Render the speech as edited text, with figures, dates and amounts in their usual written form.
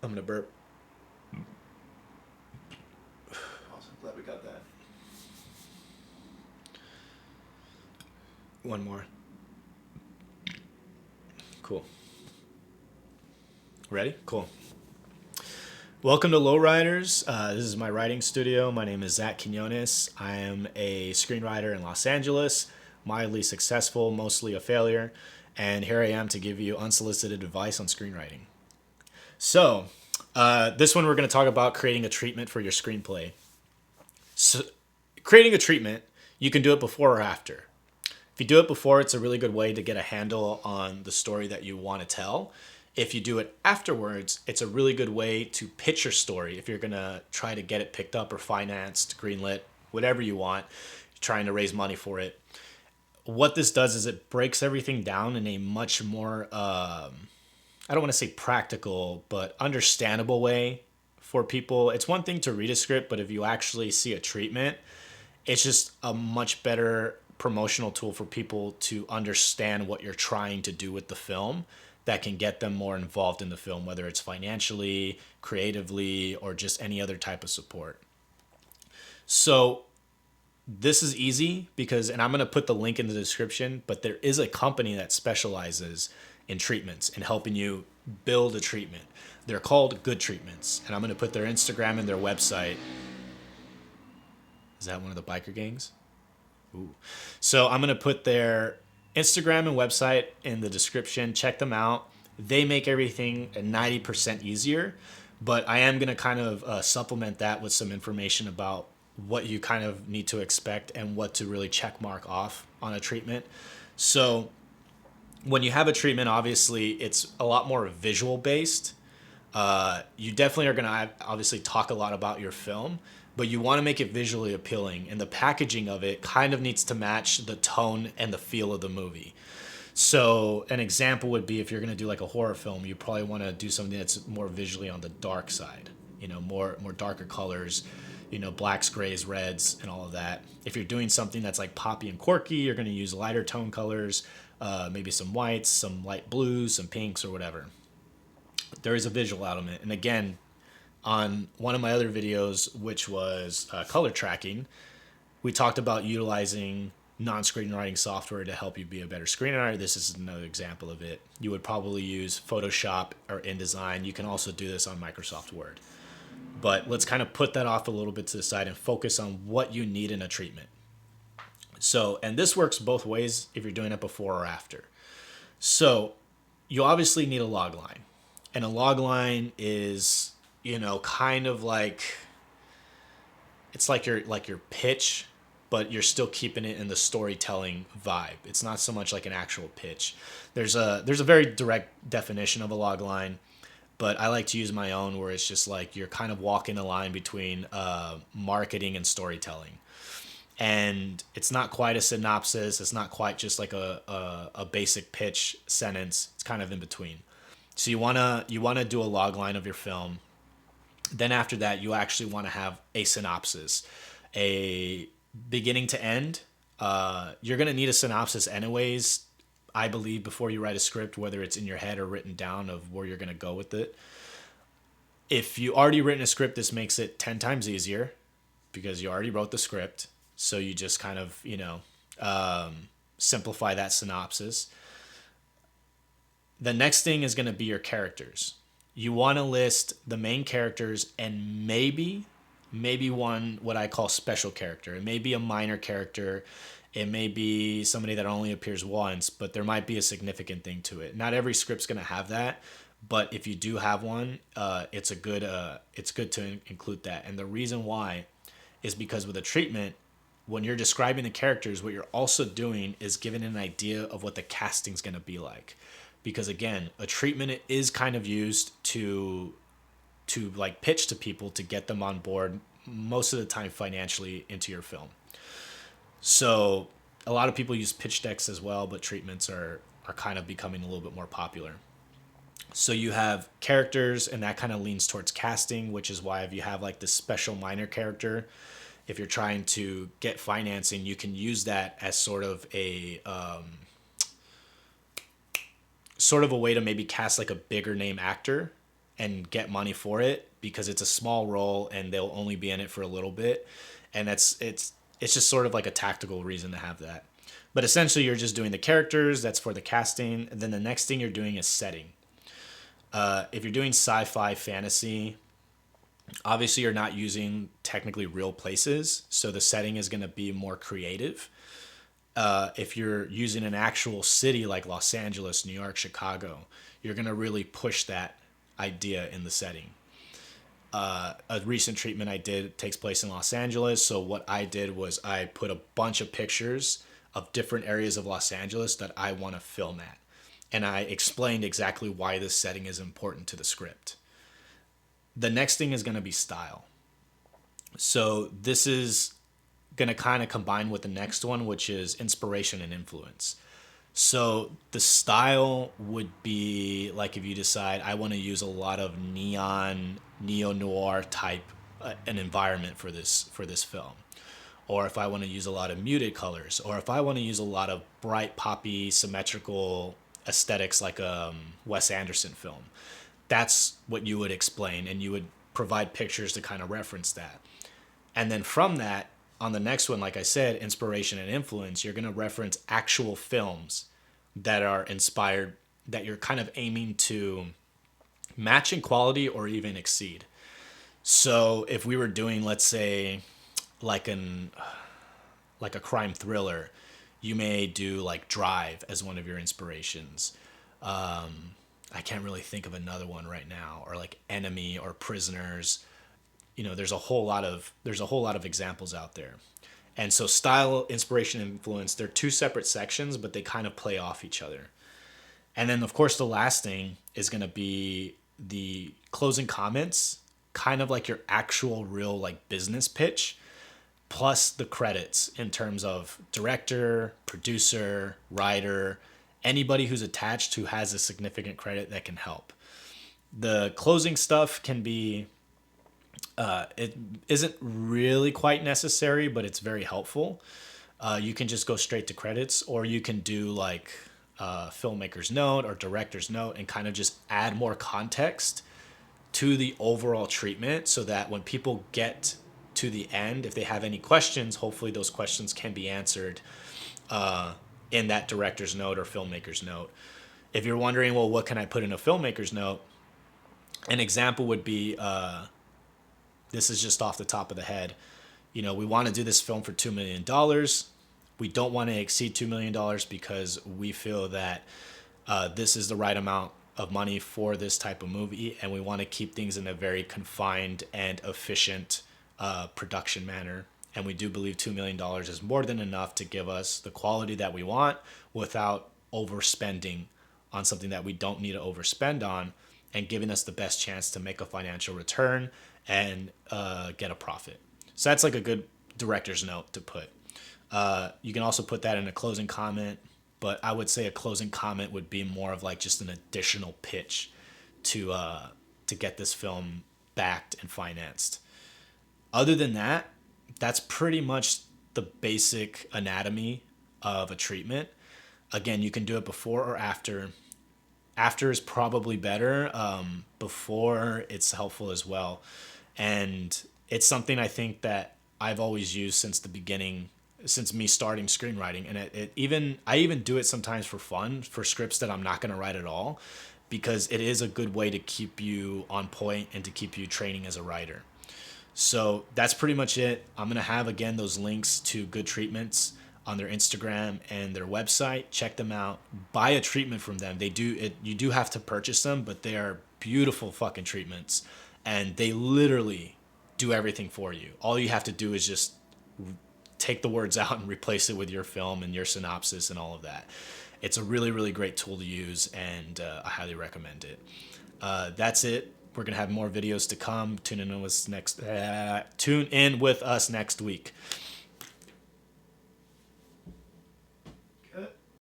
I'm gonna burp. Awesome. Glad we got that. One more. Cool. Ready? Cool. Welcome to Lowriders. This is my writing studio. My name is Zach Quinones. I am a screenwriter in Los Angeles, mildly successful, mostly a failure, and here I am to give you unsolicited advice on screenwriting. So, this one we're going to talk about creating a treatment for your screenplay. So, creating a treatment, you can do it before or after. If you do it before, it's a really good way to get a handle on the story that you want to tell. If you do it afterwards, it's a really good way to pitch your story if you're going to try to get it picked up or financed, greenlit, whatever you want, trying to raise money for it. What this does is it breaks everything down in a much more, I don't want to say practical, but understandable way for people. It's one thing to read a script, but if you actually see a treatment, it's just a much better promotional tool for people to understand what you're trying to do with the film that can get them more involved in the film, whether it's financially, creatively, or just any other type of support. So this is easy because, and I'm going to put the link in the description, but there is a company that specializes in treatments and helping you build a treatment. They're called Good Treatments, and I'm going to put their Instagram and their website. Is that one of the biker gangs? Ooh. So I'm going to put their Instagram and website in the description. Check them out. They make everything 90% easier, but I am going to kind of supplement that with some information about what you kind of need to expect and what to really check mark off on a treatment. So when you have a treatment, obviously it's a lot more visual based. You definitely are going to obviously talk a lot about your film, but you want to make it visually appealing, and the packaging of it kind of needs to match the tone and the feel of the movie. So an example would be if you're going to do like a horror film, you probably want to do something that's more visually on the dark side, more darker colors, blacks, grays, reds, and all of that. If you're doing something that's like poppy and quirky, you're going to use lighter tone colors, maybe some whites, some light blues, some pinks, or whatever. There is a visual element. And again, on one of my other videos, which was color tracking, we talked about utilizing non-screenwriting software to help you be a better screenwriter. This is another example of it. You would probably use Photoshop or InDesign. You can also do this on Microsoft Word. But let's kind of put that off a little bit to the side and focus on what you need in a treatment. So, and this works both ways if you're doing it before or after. So, you obviously need a log line. And a log line is, kind of like it's like your pitch, but you're still keeping it in the storytelling vibe. It's not so much like an actual pitch. There's a very direct definition of a log line, but I like to use my own where it's just like you're kind of walking the line between marketing and storytelling. And it's not quite a synopsis. It's not quite just like a basic pitch sentence. It's kind of in between. So you wanna do a log line of your film. Then after that, you actually want to have a synopsis, a beginning to end. You're gonna need a synopsis anyways, I believe, before you write a script, whether it's in your head or written down of where you're gonna go with it. If you already written a script, this makes it 10 times easier because you already wrote the script. So you just kind of simplify that synopsis. The next thing is going to be your characters. You want to list the main characters and maybe one what I call special character. It may be a minor character. It may be somebody that only appears once, but there might be a significant thing to it. Not every script's going to have that, but if you do have one, it's good to include that. And the reason why is because with a treatment, when you're describing the characters, what you're also doing is giving an idea of what the casting's going to be like. Because again, a treatment is kind of used to like pitch to people to get them on board most of the time financially into your film. So a lot of people use pitch decks as well, but treatments are kind of becoming a little bit more popular. So you have characters, and that kind of leans towards casting, which is why if you have like this special minor character, if you're trying to get financing, you can use that as sort of a way to maybe cast like a bigger name actor and get money for it because it's a small role and they'll only be in it for a little bit. And it's just sort of like a tactical reason to have that. But essentially, you're just doing the characters. That's for the casting. And then the next thing you're doing is setting. If you're doing sci-fi fantasy, obviously you're not using technically real places, so the setting is going to be more creative. If you're using an actual city like Los Angeles, New York, Chicago, you're going to really push that idea in the setting. A recent treatment I did takes place in Los Angeles, so what I did was I put a bunch of pictures of different areas of Los Angeles that I want to film at. And I explained exactly why this setting is important to the script. The next thing is going to be style. So this is going to kind of combine with the next one, which is inspiration and influence. So the style would be like if you decide I want to use a lot of neon, neo-noir type an environment for this film. Or if I want to use a lot of muted colors, or if I want to use a lot of bright, poppy, symmetrical aesthetics like a Wes Anderson film. That's what you would explain, and you would provide pictures to kind of reference that. And then from that, on the next one, like I said, inspiration and influence, you're going to reference actual films that are inspired, that you're kind of aiming to match in quality or even exceed. So if we were doing, let's say, like a crime thriller, you may do like Drive as one of your inspirations. I can't really think of another one right now, or like Enemy or Prisoners. There's a whole lot of examples out there. And so style, inspiration, influence, they're two separate sections, but they kind of play off each other. And then of course the last thing is going to be the closing comments, kind of like your actual real like business pitch, plus the credits in terms of director, producer, writer, anybody who's attached who has a significant credit that can help. The closing stuff can be, it isn't really quite necessary, but it's very helpful. You can just go straight to credits, or you can do like filmmaker's note or director's note and kind of just add more context to the overall treatment so that when people get to the end, if they have any questions, hopefully those questions can be answered in that director's note or filmmaker's note. If you're wondering, well, what can I put in a filmmaker's note? An example would be, this is just off the top of the head. We want to do this film for $2 million. We don't want to exceed $2 million because we feel that this is the right amount of money for this type of movie, and we want to keep things in a very confined and efficient production manner. And we do believe $2 million is more than enough to give us the quality that we want without overspending on something that we don't need to overspend on, and giving us the best chance to make a financial return and get a profit. So that's like a good director's note to put. You can also put that in a closing comment, but I would say a closing comment would be more of like just an additional pitch to get this film backed and financed. Other than that, that's pretty much the basic anatomy of a treatment. Again, you can do it before or after. After is probably better. Before, it's helpful as well. And it's something I think that I've always used since the beginning, since me starting screenwriting. And I even do it sometimes for fun, for scripts that I'm not going to write at all, because it is a good way to keep you on point and to keep you training as a writer. So that's pretty much it. I'm going to have, again, those links to good treatments on their Instagram and their website. Check them out. Buy a treatment from them. You do have to purchase them, but they are beautiful fucking treatments. And they literally do everything for you. All you have to do is just take the words out and replace it with your film and your synopsis and all of that. It's a really, really great tool to use, and I highly recommend it. That's it. We're going to have more videos to come. Tune in with us next week.